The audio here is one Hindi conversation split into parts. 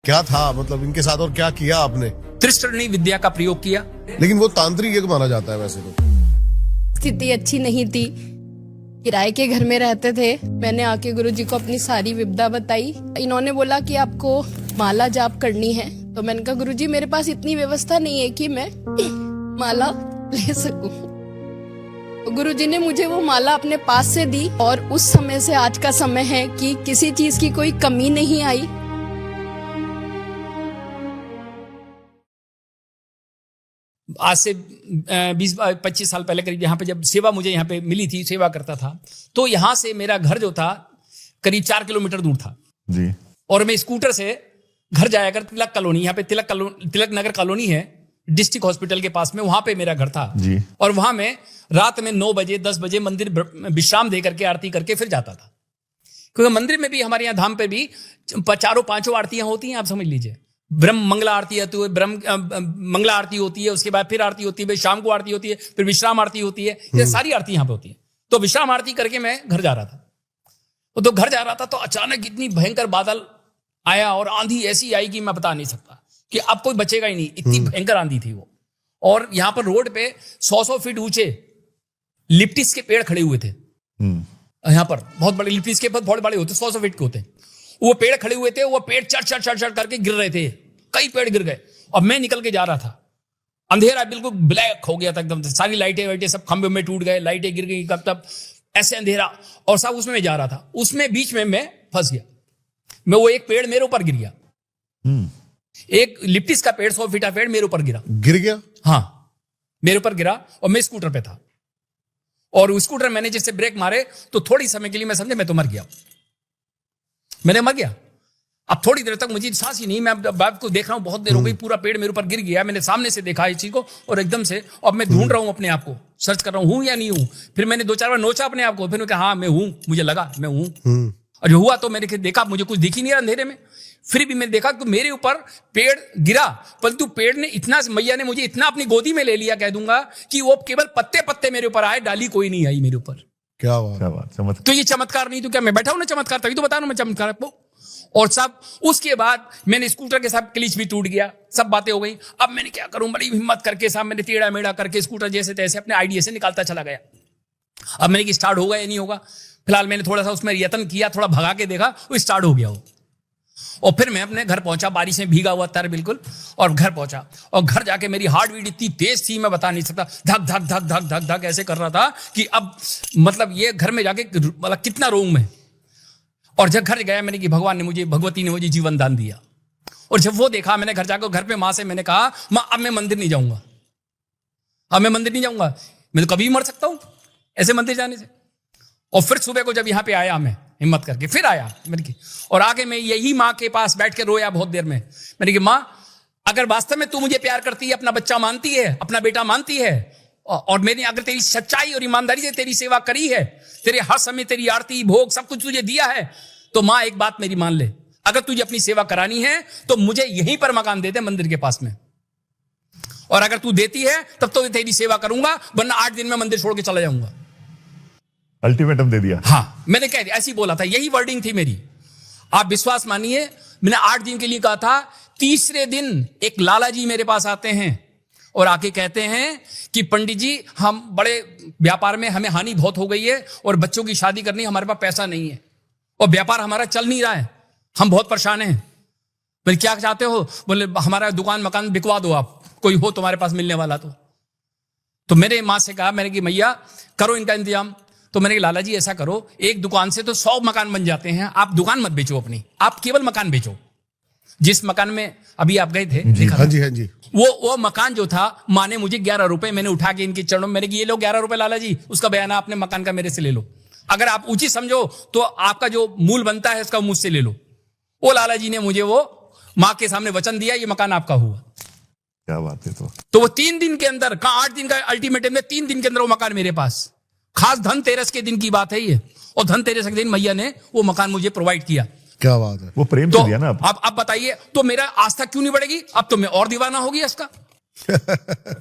क्या था, मतलब इनके साथ और क्या किया आपने? त्रिशरणी विद्या का प्रयोग किया। लेकिन वो तांत्रिक यज्ञ माना जाता है वैसे तो। स्थिति अच्छी नहीं थी, किराए के घर में रहते थे। मैंने आके गुरुजी को अपनी सारी विपदा बताई। इन्होंने बोला कि आपको माला जाप करनी है। तो मैंने कहा गुरुजी मेरे पास इतनी व्यवस्था नहीं है कि मैं माला ले सकूं। तो गुरुजी ने मुझे वो माला अपने पास से दी और उस समय से आज का समय है कि किसी चीज की कोई कमी नहीं आई। आज से 20-25 साल पहले करीब यहाँ पे जब सेवा मुझे यहाँ पे मिली थी, सेवा करता था, तो यहाँ से मेरा घर जो था करीब 4 किलोमीटर दूर था जी। और मैं स्कूटर से घर जाया कर तिलक कॉलोनी, यहाँ पे तिलक नगर कॉलोनी है डिस्ट्रिक्ट हॉस्पिटल के पास में, वहां पे मेरा घर था जी। और वहां में रात में 9 बजे 10 बजे मंदिर विश्राम दे करके आरती करके फिर जाता था। क्योंकि मंदिर में भी हमारे यहाँ धाम पे भी 4-5 आरतियां होती हैं, आप समझ लीजिए। ब्रह्म मंगला आरती होती है, मंगला आरती होती है, उसके बाद फिर आरती होती है, शाम को आरती होती है, फिर विश्राम आरती होती है, ये सारी आरती यहाँ पे होती है। तो विश्राम आरती करके मैं घर जा रहा था। तो घर जा रहा था तो अचानक इतनी भयंकर बादल आया और आंधी ऐसी आई कि मैं बता नहीं सकता कि अब कोई बचेगा ही नहीं, इतनी भयंकर आंधी थी वो। और यहाँ पर रोड पे 100 फीट ऊंचे लिप्टिस के पेड़ खड़े हुए थे। यहाँ पर बहुत बड़े लिप्टिस के बहुत बड़े होते, 100 फीट के होते। वो पेड़ खड़े हुए थे, वो पेड़ चढ़ करके गिर रहे थे, कई पेड़ गिर गए और मैं निकल के जा रहा था। अंधेरा बिल्कुल ब्लैक हो गया था एकदम, सारी लाइटें सब खंभे में टूट गए, लाइटें गिर गई, कब तब ऐसे अंधेरा। और सब उसमें मैं जा रहा था, उसमें बीच में मैं फंस गया। मैं वो एक पेड़ मेरे ऊपर गिर गया, एक लिप्टिस का पेड़ 100 फीट का पेड़ मेरे ऊपर गिर गया। हाँ, मेरे ऊपर गिरा और मैं स्कूटर पे था और स्कूटर मैंने जैसे ब्रेक मारे तो थोड़ी समय के लिए मैं समझे मैं तो मर गया, मैंने मर गया। अब थोड़ी देर तक मुझे सांस ही नहीं, मैं बाप को देख रहा हूं, बहुत देर हो गई, पूरा पेड़ मेरे ऊपर गिर गया। मैंने सामने से देखा इस चीज को और एकदम से अब मैं ढूंढ रहा हूं अपने आप को, सर्च कर रहा हूं या नहीं हूं। फिर मैंने 2-4 बार नोचा अपने आप को, फिर मैं कहा हाँ मैं हूं, मुझे लगा मैं हूं। और जो हुआ तो मैंने देखा मुझे कुछ दिख ही नहीं रहा अंधेरे में। फिर भी मैंने देखा कि मेरे ऊपर पेड़ गिरा, परंतु पेड़ ने इतना, मैया ने मुझे इतना अपनी गोदी में ले लिया, कह दूंगा कि वो केवल पत्ते मेरे ऊपर आए, डाली कोई नहीं आई मेरे ऊपर। क्या बात, चमत्कार। तो ये चमत्कार नहीं तो क्या? मैं बैठा हूं ना चमत्कार, तभी तो बता रहा हूं मैं चमत्कार आपको। और सब उसके बाद मैंने स्कूटर के साथ क्लिच भी टूट गया, सब बातें हो गई। अब मैंने क्या करूं, बड़ी हिम्मत करके साहब मैंने टेढ़ा मेढ़ा करके स्कूटर जैसे तैसे अपने आइडिया से निकालता चला गया। अब मैंने कि स्टार्ट होगा या नहीं होगा। फिलहाल मैंने थोड़ा सा उसमें यत्न किया, थोड़ा भगा के देखा, वो स्टार्ट हो गया वो। और फिर मैं अपने घर पहुंचा, बारिश में भीगा हुआ था बिल्कुल, और घर पहुंचा और घर जाके मेरी हार्ट बीट इतनी तेज थी मैं बता नहीं सकता, धक धक धक धक धक धक ऐसे कर रहा था कि अब मतलब ये घर में जाके मतलब कितना रोऊं मैं। और जब घर गया मैंने कि भगवती ने मुझे जीवन दान दिया। और जब वो देखा, मैंने घर जाकर घर पे माँ से मैंने कहा माँ अब मैं मंदिर नहीं जाऊंगा, अब मैं मंदिर नहीं जाऊंगा, मैं तो कभी भी मर सकता हूं ऐसे मंदिर जाने से। और फिर सुबह को जब यहाँ पे आया, मैं हिम्मत करके फिर आया मैंने की, और आगे मैं यही माँ के पास बैठ के रोया बहुत देर में। मैंने कहा माँ अगर वास्तव में तू मुझे प्यार करती है, अपना बच्चा मानती है, अपना बेटा मानती है, और मैंने अगर तेरी सच्चाई और ईमानदारी से तेरी सेवा करी है, तेरे हर समय तेरी आरती भोग सब कुछ तुझे दिया है, तो माँ एक बात मेरी मान ले, अगर तुझे अपनी सेवा करानी है तो मुझे यहीं पर मकान दे दे मंदिर के पास में, और अगर तू देती है तब तो तेरी सेवा करूंगा, वरना 8 दिन में मंदिर छोड़ के चला जाऊंगा। अल्टीमेटम दे दिया। हाँ, मैंने कह दिया, ऐसी बोला था, यही वर्डिंग थी मेरी। आप विश्वास मानिए, मैंने 8 दिन के लिए कहा था। तीसरे दिन एक लाला जी मेरे पास आते हैं और आके कहते हैं कि पंडित जी हम बड़े व्यापार में हमें हानि बहुत हो गई है और बच्चों की शादी करनी, हमारे पास पैसा नहीं है और व्यापार हमारा चल नहीं रहा है, हम बहुत परेशान हैं। बोले क्या चाहते हो? बोले हमारा दुकान मकान बिकवा दो, आप कोई हो तुम्हारे पास मिलने वाला तो मैंने माँ से कहा, मैंने कि मैया करो इनका इंतजाम। तो मैंने कहा लाला जी ऐसा करो, एक दुकान से तो 100 मकान बन जाते हैं, आप दुकान मत बेचो अपनी, आप केवल मकान बेचो। जिस मकान में अभी आप गए थे, हाँ जी, वो मकान जो था, माँ ने मुझे 11 रुपए, मैंने उठा के इनके चरणों में मैंने कि ये लो 11 रुपए लाला जी, उसका बयाना आपने मकान का मेरे से ले लो, अगर आप उचित समझो तो आपका जो मूल बनता है उसका मुझसे ले लो। वो लाला जी ने मुझे वो माँ के सामने वचन दिया, ये मकान आपका हुआ। क्या बात है। तो वो 3 दिन के अंदर, कहा 8 दिन का अल्टीमेटम में, 3 दिन के अंदर वो मकान मेरे पास। खास धनतेरस के दिन की बात है ये, और धनतेरस के दिन मैया ने वो मकान मुझे प्रोवाइड किया। क्या बात है। वो प्रेम तो से दिया ना। अब बताइए, तो मेरा आस्था क्यों नहीं बढ़ेगी? अब तो मैं और दीवाना हो गया इसका।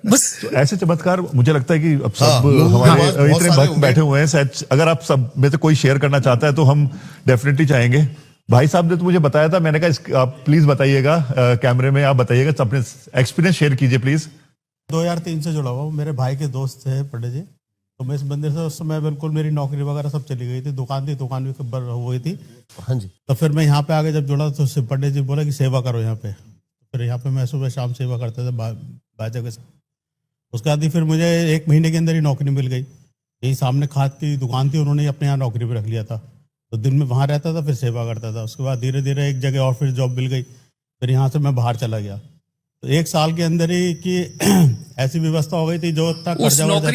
बस तो ऐसे चमत्कार मुझे लगता है कि अब सब हाँ, हमारे बहुत इतने सारे भक्त बैठे हुए हैं, शायद अगर आप सब में से कोई शेयर करना चाहता है तो हम डेफिनेटली चाहेंगे। भाई साहब ने तो मुझे बताया था, मैंने कहा आप प्लीज बताइएगा, कैमरे में आप बताइएगा, अपने एक्सपीरियंस शेयर कीजिए प्लीज। 2003 से जुड़ा हुआ हूँ, मेरे भाई के दोस्त थे पंडित जी, तो मैं इस मंदिर से उस समय बिल्कुल मेरी नौकरी वगैरह सब चली गई थी, दुकान भी हो गई थी। हाँ जी। तो फिर मैं यहाँ पे आगे जब जुड़ा तो पंडित जी बोला कि सेवा करो यहाँ पे, फिर यहाँ पे मैं सुबह शाम सेवा करता था बाजा के साथ। उसके बाद ही फिर मुझे 1 महीने के अंदर ही नौकरी मिल गई, यही सामने खाद की दुकान थी, उन्होंने अपने यहाँ नौकरी पे रख लिया था, तो दिन में वहाँ रहता था, फिर सेवा करता था। उसके बाद धीरे धीरे एक जगह और फिर जॉब मिल गई, फिर यहाँ से मैं बाहर चला गया। तो 1 साल के अंदर ही कि ऐसी व्यवस्था हो गई थी, जो इतना उस कर्जा वर्जा था,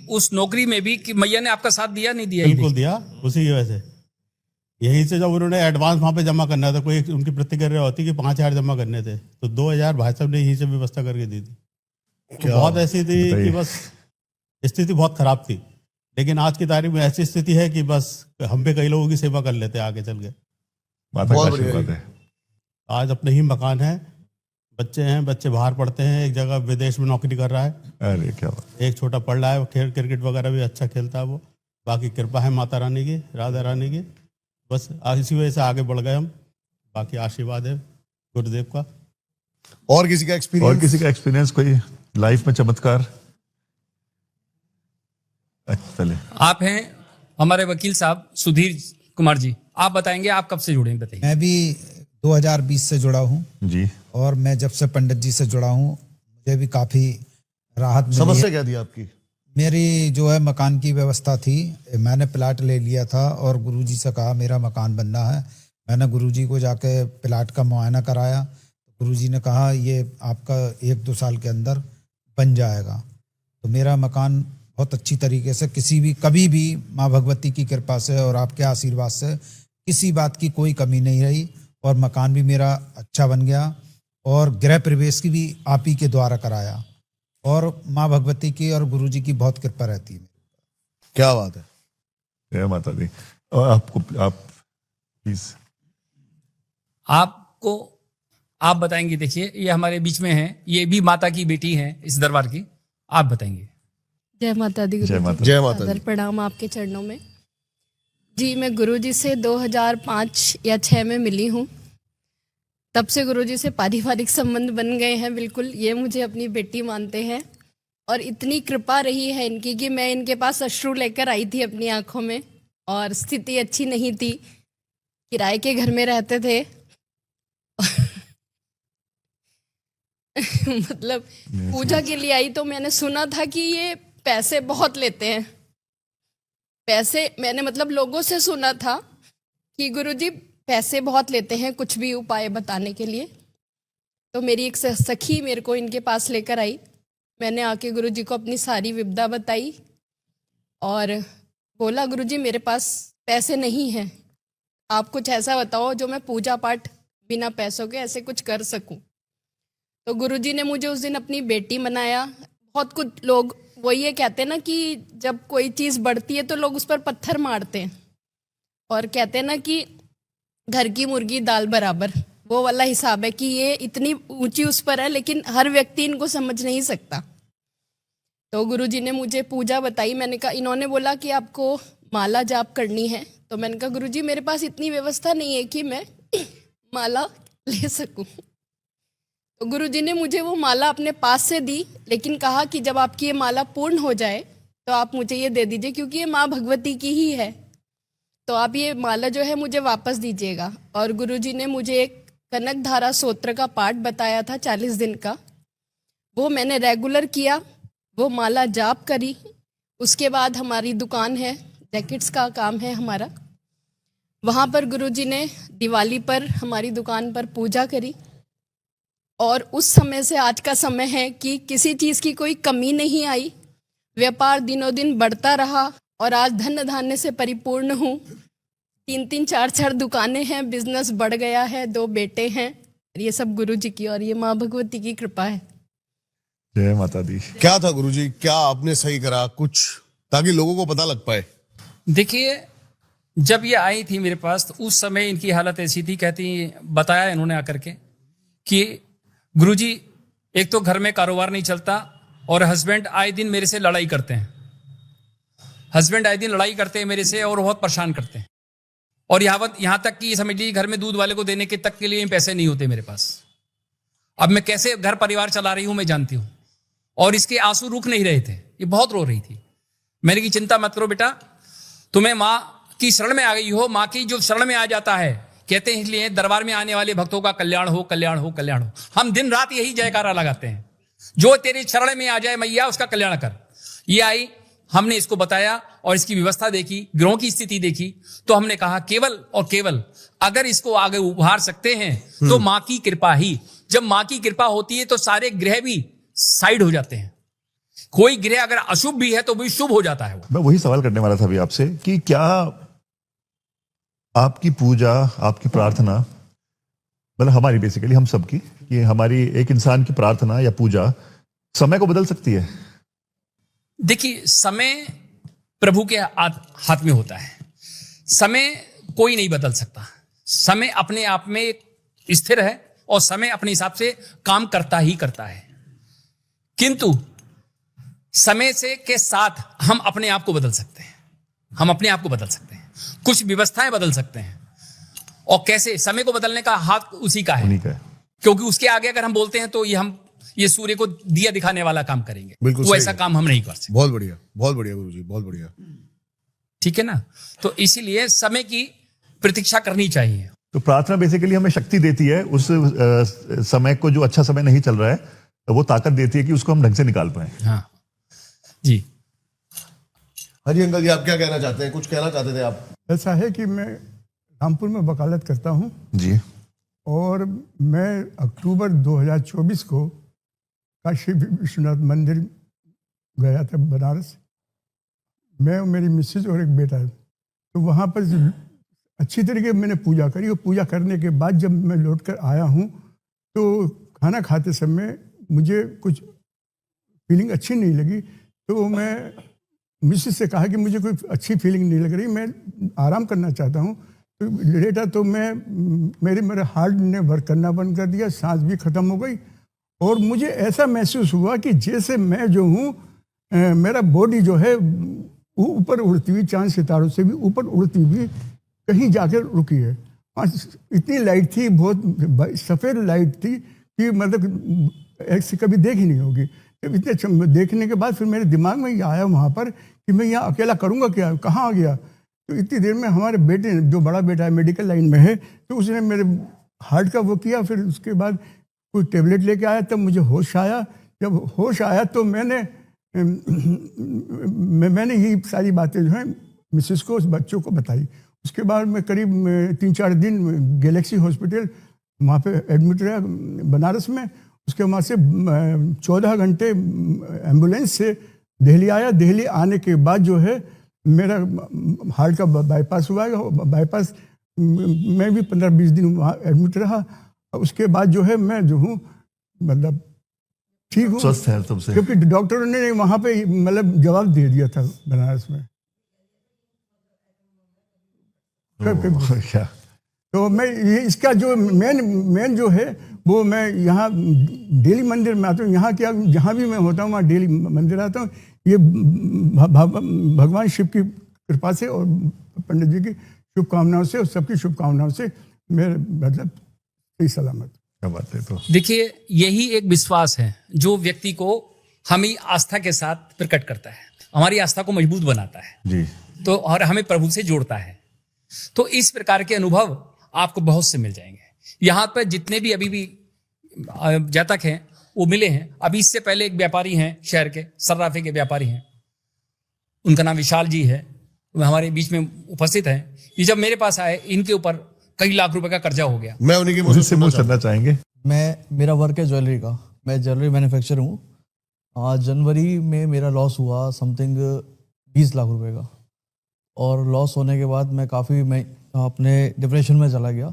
उस नौकरी में भी कि मैया ने आपका साथ दिया नहीं दिया? बिल्कुल दिया, उसी की वजह से। यहीं से जब उन्होंने एडवांस वहाँ पे जमा करना था, कोई उनकी प्रतिक्रिया होती कि 5,000 जमा करने थे, तो 2,000 भाई साहब ने यहीं से व्यवस्था करके दी थी। तो बहुत ऐसी थी कि बस स्थिति बहुत खराब थी, लेकिन आज की तारीख में ऐसी स्थिति है कि बस हम पे कई लोगों की सेवा कर लेते हैं आगे चल के। माता का आशीर्वाद है। आज अपने ही मकान है, बच्चे हैं, बच्चे बाहर पढ़ते हैं, एक जगह विदेश में नौकरी कर रहा है। अरे क्या बात। एक छोटा पढ़ रहा है, क्रिकेट वगैरह भी अच्छा खेलता है वो। बाकी कृपा है माता रानी की, राधा रानी की, बस इसी वजह से आगे बढ़ गए हम। बाकी आशीर्वाद है गुरुदेव का। और किसी का एक्सपीरियंस? कोई लाइफ में चमत्कार? चले, आप हैं हमारे वकील साहब सुधीर कुमार जी, आप बताएंगे आप कब से जुड़े हैं, बताइए। मैं भी 2020 से जुड़ा हूँ जी, और मैं जब से पंडित जी से जुड़ा हूँ मुझे भी काफी राहत मिली है। समस्या क्या थी आपकी? मेरी जो है मकान की व्यवस्था थी, मैंने प्लाट ले लिया था और गुरुजी से कहा मेरा मकान बनना है। मैंने गुरुजी को जाके प्लाट का मुआयना कराया, गुरुजी ने कहा ये आपका 1-2 साल के अंदर बन जाएगा। तो मेरा मकान बहुत अच्छी तरीके से कभी भी माँ भगवती की कृपा से और आपके आशीर्वाद से किसी बात की कोई कमी नहीं रही, और मकान भी मेरा अच्छा बन गया, और गृह प्रवेश की भी आप ही के द्वारा कराया, और माँ भगवती की और गुरुजी की बहुत कृपा रहती है। क्या बात है। जय माता दी। और आप प्लीज आप बताएंगे। देखिए ये हमारे बीच में है, ये भी माता की बेटी है इस दरबार की, आप बताएंगे। जय माता दी। जय माता। जय माता सादर दी। प्रणाम आपके चरणों में जी। मैं गुरुजी से 2005 या 6 में मिली हूँ, तब से गुरुजी से पारिवारिक संबंध बन गए हैं बिल्कुल। ये मुझे अपनी बेटी मानते हैं, और इतनी कृपा रही है इनकी कि मैं इनके पास अश्रु लेकर आई थी अपनी आंखों में, और स्थिति अच्छी नहीं थी, किराए के घर में रहते थे मतलब पूजा के लिए आई तो मैंने सुना था कि ये पैसे बहुत लेते हैं। पैसे मैंने मतलब लोगों से सुना था कि गुरुजी पैसे बहुत लेते हैं कुछ भी उपाय बताने के लिए। तो मेरी एक सखी मेरे को इनके पास लेकर आई, मैंने आके गुरुजी को अपनी सारी विपदा बताई और बोला गुरुजी मेरे पास पैसे नहीं हैं, आप कुछ ऐसा बताओ जो मैं पूजा पाठ बिना पैसों के ऐसे कुछ कर सकूं। तो गुरुजी ने मुझे उस दिन अपनी बेटी बनाया। बहुत कुछ लोग वो ये कहते हैं ना कि जब कोई चीज़ बढ़ती है तो लोग उस पर पत्थर मारते हैं, और कहते हैं ना कि घर की मुर्गी दाल बराबर, वो वाला हिसाब है कि ये इतनी ऊंची उस पर है, लेकिन हर व्यक्ति इनको समझ नहीं सकता। तो गुरुजी ने मुझे पूजा बताई। मैंने कहा, इन्होंने बोला कि आपको माला जाप करनी है। तो मैंने कहा गुरुजी मेरे पास इतनी व्यवस्था नहीं है कि मैं माला ले सकूं। तो गुरुजी ने मुझे वो माला अपने पास से दी, लेकिन कहा कि जब आपकी ये माला पूर्ण हो जाए तो आप मुझे ये दे दीजिए, क्योंकि ये माँ भगवती की ही है, तो आप ये माला जो है मुझे वापस दीजिएगा। और गुरुजी ने मुझे एक कनक धारा स्तोत्र का पाठ बताया था 40 दिन का, वो मैंने रेगुलर किया, वो माला जाप करी। उसके बाद हमारी दुकान है, जैकेट्स का काम है हमारा, वहाँ पर गुरुजी ने दिवाली पर हमारी दुकान पर पूजा करी। और उस समय से आज का समय है कि किसी चीज़ की कोई कमी नहीं आई, व्यापार दिनों दिन बढ़ता रहा, और आज धन धान्य से परिपूर्ण हूँ। 3-3, 4-4 दुकानें हैं, बिजनेस बढ़ गया है, 2 बेटे हैं। ये सब गुरुजी की और ये माँ भगवती की कृपा है। जय माता दी। क्या था गुरुजी, क्या आपने सही करा कुछ, ताकि लोगों को पता लग पाए? देखिए जब ये आई थी मेरे पास तो उस समय इनकी हालत ऐसी थी, कहती बताया इन्होंने आकर के कि गुरुजी एक तो घर में कारोबार नहीं चलता, और हस्बैंड आए दिन मेरे से लड़ाई करते हैं, हस्बैंड आए दिन लड़ाई करते हैं मेरे से और बहुत परेशान करते हैं। और यहां तक कि समझ लीजिए घर में दूध वाले को देने के तक के लिए पैसे नहीं होते मेरे पास। अब मैं कैसे घर परिवार चला रही हूं मैं जानती हूं। और इसके आंसू रुक नहीं रहे थे, ये बहुत रो रही थी। मैंने की चिंता मत करो बेटा, तुम्हें माँ की शरण में आ गई हो। माँ की जो शरण में आ जाता है, कहते हैं इसलिए दरबार में आने वाले भक्तों का कल्याण हो, कल्याण हो, कल्याण हो। हम दिन रात यही जयकारा लगाते हैं, जो तेरी शरण में आ जाए मैया उसका कल्याण कर। ये आई, हमने इसको बताया और इसकी व्यवस्था देखी, ग्रहों की स्थिति देखी, तो हमने कहा केवल और केवल अगर इसको आगे उभार सकते हैं तो माँ की कृपा ही। जब माँ की कृपा होती है तो सारे ग्रह भी साइड हो जाते हैं। कोई ग्रह अगर अशुभ भी है तो भी शुभ हो जाता है वो। मैं वही सवाल करने वाला था अभी आपसे कि क्या आपकी पूजा, आपकी प्रार्थना, मतलब हमारी बेसिकली हम सबकी, कि हमारी एक इंसान की प्रार्थना या पूजा समय को बदल सकती है? देखिए, समय प्रभु के हाथ में होता है। समय कोई नहीं बदल सकता। समय अपने आप में स्थिर है और समय अपने हिसाब से काम करता ही करता है। किंतु समय से के साथ हम अपने आप को बदल सकते हैं। हम अपने आप को बदल सकते हैं, कुछ व्यवस्थाएं बदल सकते हैं। और कैसे? समय को बदलने का हाथ उसी का है, उन्हीं का है। क्योंकि उसके आगे अगर हम बोलते हैं तो ये सूर्य को दिया दिखाने वाला काम करेंगे। बिल्कुल वो सही ऐसा है। काम हम नहीं कर सकते। बहुत बढ़िया, बहुत बढ़िया गुरुजी, बहुत बढ़िया। ठीक है ना? तो इसीलिए समय की प्रतीक्षा करनी चाहिए। तो प्रार्थना बेसिकली हमें शक्ति देती है उस समय को, जो अच्छा समय नहीं चल रहा है, तो वो ताकत देती है कि उसको हम ढंग से निकाल पाए। हाँ जी। हाँ जी अंकल जी, आप क्या कहना चाहते हैं? कुछ कहना चाहते थे आप? ऐसा है कि मैं रामपुर में वकालत करता हूँ जी। और मैं अक्टूबर 2024 को काशी विश्वनाथ मंदिर गया था बनारस। मैं और मेरी मिसेज और एक बेटा, तो वहाँ पर अच्छी तरीके मैंने पूजा करी। और पूजा करने के बाद जब मैं लौट कर आया हूँ तो खाना खाते समय मुझे कुछ फीलिंग अच्छी नहीं लगी। तो मैं मिसेज से कहा कि मुझे कोई अच्छी फीलिंग नहीं लग रही, मैं आराम करना चाहता हूँ। तो लेटा तो मेरे हार्ट ने वर्क करना बंद कर दिया, सांस भी खत्म हो गई। और मुझे ऐसा महसूस हुआ कि जैसे मैं जो हूँ, मेरा बॉडी जो है वो ऊपर उड़ती हुई, चांद सितारों से भी ऊपर उड़ती हुई कहीं जाकर रुकी है। इतनी लाइट थी, बहुत सफ़ेद लाइट थी कि मतलब ऐसी कभी देखी नहीं होगी। तो इतने देखने के बाद फिर मेरे दिमाग में ये आया वहाँ पर कि मैं यहाँ अकेला करूँगा क्या, कहाँ आ गया। तो इतनी देर में हमारे बेटे, जो बड़ा बेटा है मेडिकल लाइन में है, तो उसने मेरे हार्ट का वो किया। फिर उसके बाद कोई टेबलेट लेके आया, तब मुझे होश आया। जब होश आया तो मैंने ये सारी बातें जो हैं मिसेस को, उस बच्चों को बताई। उसके बाद मैं करीब 3-4 दिन गैलेक्सी हॉस्पिटल वहाँ पे एडमिट रहा बनारस में। उसके वहाँ से 14 घंटे एम्बुलेंस से दिल्ली आया। दिल्ली आने के बाद जो है मेरा हार्ट का बाईपास हुआ है। बाईपास मैं भी 15-20 दिन वहाँ एडमिट रहा। उसके बाद जो है मैं जो हूँ मतलब ठीक हूँ, स्वस्थ है तब से, क्योंकि डॉक्टरों ने वहाँ पे मतलब जवाब दे दिया था बनारस में। क्या? तो मैं ये इसका जो मेन जो है वो, मैं यहाँ डेली मंदिर में आता हूँ। यहाँ क्या, जहाँ भी मैं होता हूँ वहाँ डेली मंदिर आता हूँ। ये भगवान शिव की कृपा से और पंडित जी की शुभकामनाओं से और सबकी शुभकामनाओं से मेरे मतलब सही सलामत। क्या बात है। तो देखिए, यही एक विश्वास है जो व्यक्ति को हमें आस्था के साथ प्रकट करता है, हमारी आस्था को मजबूत बनाता है जी। तो, और हमें प्रभु से जोड़ता है। तो इस प्रकार के अनुभव आपको बहुत से मिल जाएंगे। यहाँ पर जितने भी अभी भी जातक हैं वो मिले हैं। अभी इससे पहले एक व्यापारी हैं शहर के, सर्राफे के व्यापारी हैं, उनका नाम विशाल जी है, वो हमारे बीच में उपस्थित हैं। ये जब मेरे पास आए, इनके ऊपर कई लाख रुपए का कर्जा हो गया। मैं उन्हीं के मुंह से मुझसे सुनना करना चाहेंगे। मेरा वर्क है ज्वेलरी का, मैं ज्वेलरी मैन्युफैक्चर हूँ। जनवरी में मेरा लॉस हुआ समथिंग 20 लाख रुपए का। और लॉस होने के बाद मैं अपने डिप्रेशन में चला गया।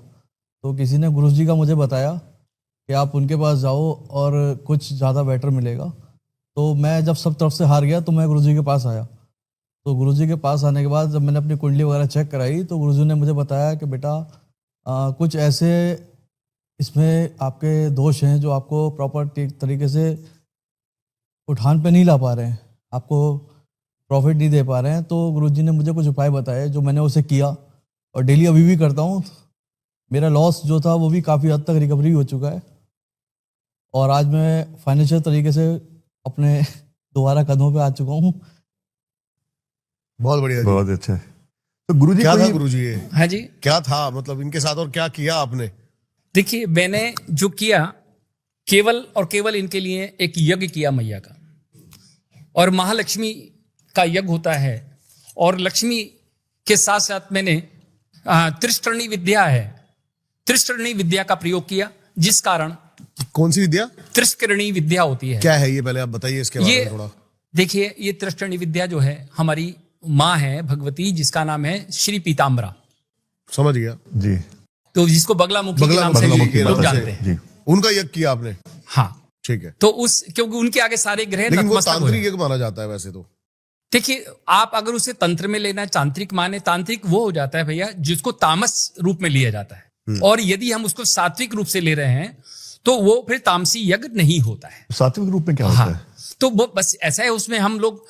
तो किसी ने गुरुजी का मुझे बताया कि आप उनके पास जाओ और कुछ ज़्यादा बेटर मिलेगा। तो मैं जब सब तरफ से हार गया तो मैं गुरुजी के पास आया। तो गुरुजी के पास आने के बाद जब मैंने अपनी कुंडली वगैरह चेक कराई तो गुरुजी ने मुझे बताया कि बेटा कुछ ऐसे इसमें आपके दोष हैं जो आपको प्रॉपर तरीके से उठान पे नहीं ला पा रहे हैं, आपको प्रॉफिट नहीं दे पा रहे हैं। तो गुरुजी ने मुझे कुछ उपाय बताए जो मैंने उसे किया। और डेली अभी भी करता हूँ। मेरा लॉस जो था वो भी काफ़ी हद तक रिकवरी हो चुका है और आज मैं फाइनेंशियल तरीके से अपने दोबारा कदमों पे आ चुका हूँ। बहुत बढ़िया जी। बहुत अच्छा है। तो गुरुजी क्या था कोई- गुरुजी ये? हाँ जी, क्या था मतलब इनके साथ और क्या किया आपने? देखिए मैंने जो किया केवल और केवल इनके लिए एक यज्ञ किया मैया का, और महालक्ष्मी का यज्ञ होता है और लक्ष्मी के साथ साथ मैंने त्रिस्तरणी विद्या है, त्रिस्तरणी विद्या का प्रयोग किया, जिस कारण कौन सी विद्या? त्रिस्तरणी विद्या होती है। क्या है ये, पहले आप बताइए इसके बारे ये में थोड़ा। देखिए, ये त्रिस्तरणी विद्या जो है हमारी माँ है भगवती, जिसका नाम है श्री पीताम्बरा, समझ गया जी तो जिसको बगलामुखी के नाम से बगलामुखी के लोग नाम से। जानते हैं। जी उनका यज्ञ किया आपने? हाँ, ठीक है। तो उस क्योंकि उनके आगे सारे ग्रह लेकिन वो नतमस्तक हुए। तांत्रिक यज्ञ माना जाता है वैसे तो। देखिए, आप अगर उसे तंत्र में लेना, तांत्रिक माने, तांत्रिक वो हो जाता है भैया जिसको तामस रूप में लिया जाता है, और यदि हम उसको सात्विक रूप से ले रहे हैं तो वो फिर तामसी यज्ञ नहीं होता है। सात्विक रूप में क्या होता है? तो वो बस ऐसा है, उसमें हम लोग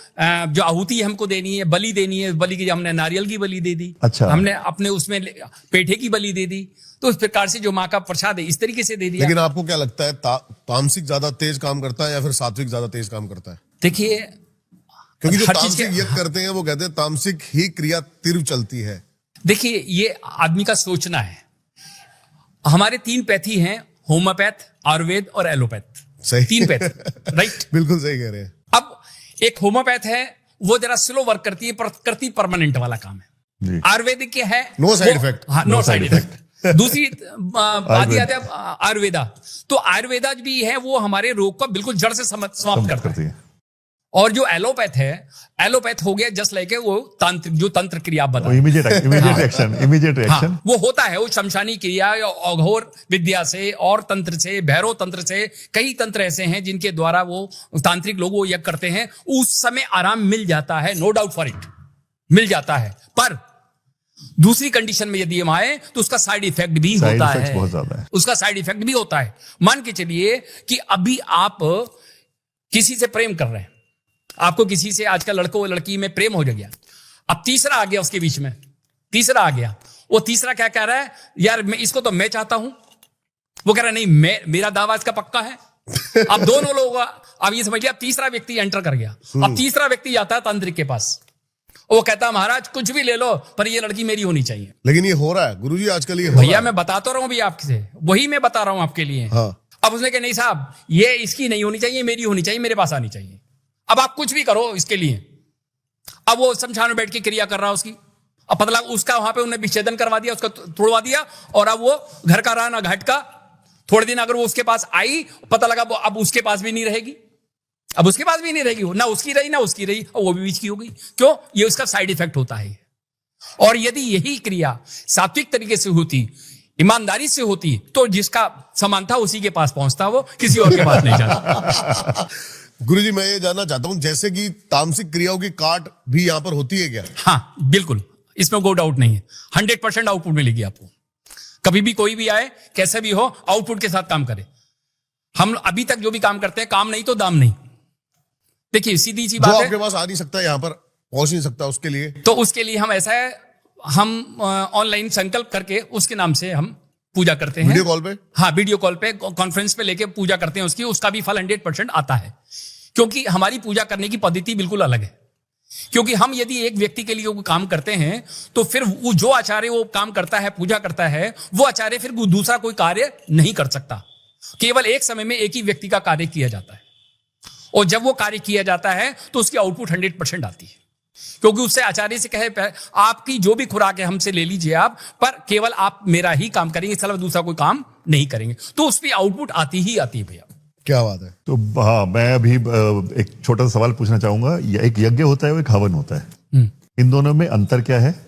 जो आहुति हमको देनी है, बलि देनी है, बलि की हमने नारियल की बलि दे दी, अच्छा। हमने अपने उसमें पेठे की बलि दे दी, तो उस प्रकार से जो माँ का प्रसाद है इस तरीके से दे दिया। लेकिन आपको क्या लगता है तामसिक ज्यादा तेज काम करता है या फिर सात्विक ज्यादा तेज काम करता है? देखिए, क्योंकि जो हर चीज तामसिक के- यज्ञ करते हैं वो कहते हैं तामसिक ही क्रिया तीव्र चलती है। देखिए, ये आदमी का सोचना है। हमारे 3 पैथी हैं, होम्योपैथ, आयुर्वेद और एलोपैथ। सही। 3 पैथ, राइट। बिल्कुल सही कह रहे हैं। अब एक होम्योपैथ है, वो जरा स्लो वर्क करती है, पर करती परमानेंट वाला काम है। जी आयुर्वेदिक के है No side वो- effect. हाँ, नो साइड इफेक्ट। दूसरी बात ये आती है आयुर्वेदा, तो आयुर्वेदा भी है वो हमारे रोग को बिल्कुल जड़ से समाप्त करता करती है। है। और जो एलोपैथ है, एलोपैथ हो गया जस्ट लाइक वो तांत्रिक, जो तंत्र क्रिया आप बता, इमीडिएट एक्शन, इमीडिएट रिएक्शन। हाँ, वो होता है, वो शमशानी क्रिया या अघोर विद्या से और तंत्र से, भैरव तंत्र से, कई तंत्र ऐसे हैं जिनके द्वारा वो तांत्रिक लोग वो यज्ञ करते हैं। उस समय आराम मिल जाता है, नो डाउट फॉर इट, मिल जाता है। पर दूसरी कंडीशन में यदि हम आए तो उसका साइड इफेक्ट भी साइड होता इफेक्ट्स है, बहुत ज्यादा है। उसका साइड इफेक्ट भी होता है। मान के चलिए कि अभी आप किसी से प्रेम कर रहे हैं, आपको किसी से, आजकल लड़कों लड़की में प्रेम हो गया, अब तीसरा आ गया उसके बीच में, तीसरा आ गया, वो तीसरा क्या कह रहा है, यार मैं इसको तो मैं चाहता हूं, वो कह रहा है नहीं, मेरा दावा इसका पक्का है। अब दोनों लोग, अब ये समझिए, अब तीसरा व्यक्ति एंटर कर गया। अब तीसरा व्यक्ति जाता है तांत्रिक के पास, वो कहता है महाराज कुछ भी ले लो पर ये लड़की मेरी होनी चाहिए। लेकिन ये हो रहा है गुरुजी, आजकल ये हो रहा भैया है। मैं बताता रहा हूं भी आपसे, वही मैं बता रहा हूं आपके लिए। हाँ। अब उसने कहा नहीं साहब, ये इसकी नहीं होनी चाहिए, मेरी होनी चाहिए, मेरे पास आनी चाहिए। अब आप कुछ भी करो इसके लिए। अब वो शमशान में बैठ के क्रिया कर रहा है उसकी, अब पता लगा उसका वहां पे उन्हें विच्छेदन करवा दिया, उसका तोड़वा दिया, और अब वो घर का रहा ना घाट का। थोड़े दिन अगर वो उसके पास आई, पता लगा वो अब उसके पास भी नहीं रहेगी, अब उसके पास भी नहीं रहेगी, ना उसकी रही ना उसकी रही, और वो भी बीच की हो गई। क्यों? ये उसका साइड इफेक्ट होता है। और यदि यही क्रिया सात्विक तरीके से होती, ईमानदारी से होती, तो जिसका समान था उसी के पास पहुंचता, वो किसी और के पास नहीं जाता। गुरुजी मैं ये जानना चाहता हूं, जैसे कि तामसिक क्रियाओं की काट भी यहाँ पर होती है क्या? हाँ बिल्कुल, इसमें कोई डाउट नहीं है। 100% आउटपुट मिलेगी आपको। कभी भी कोई भी आए, कैसे भी हो, आउटपुट के साथ काम करे। हम अभी तक जो भी काम करते हैं, काम नहीं तो दाम नहीं। देखिए सीधी सी जो बात आपके है, पास आ नहीं सकता, यहाँ पर पहुंच नहीं सकता, उसके लिए तो उसके लिए हम ऐसा है, हम ऑनलाइन संकल्प करके उसके नाम से हम पूजा करते हैं। वीडियो कॉल पे? हाँ, वीडियो कॉल पे, कॉन्फ्रेंस पे लेके पूजा करते हैं उसकी, उसका भी फल 100% आता है। क्योंकि हमारी पूजा करने की पद्धति बिल्कुल अलग है। क्योंकि हम यदि एक व्यक्ति के लिए वो काम करते हैं, तो फिर वो जो आचार्य वो काम करता है, पूजा करता है, वो आचार्य फिर दूसरा कोई कार्य नहीं कर सकता। केवल एक समय में एक ही व्यक्ति का कार्य किया जाता है, और जब वो कार्य किया जाता है तो उसकी आउटपुट 100% आती है। क्योंकि उससे आचार्य से कहे, आपकी जो भी खुराक है हमसे ले लीजिए आप, पर केवल आप मेरा ही काम करेंगे, इसके अलावा दूसरा कोई काम नहीं करेंगे, तो उस पर आउटपुट आती ही आती है भैया। क्या बात है। तो हाँ, मैं अभी एक छोटा सा सवाल पूछना चाहूंगा। एक यज्ञ होता है और एक हवन होता है, इन दोनों में अंतर क्या है?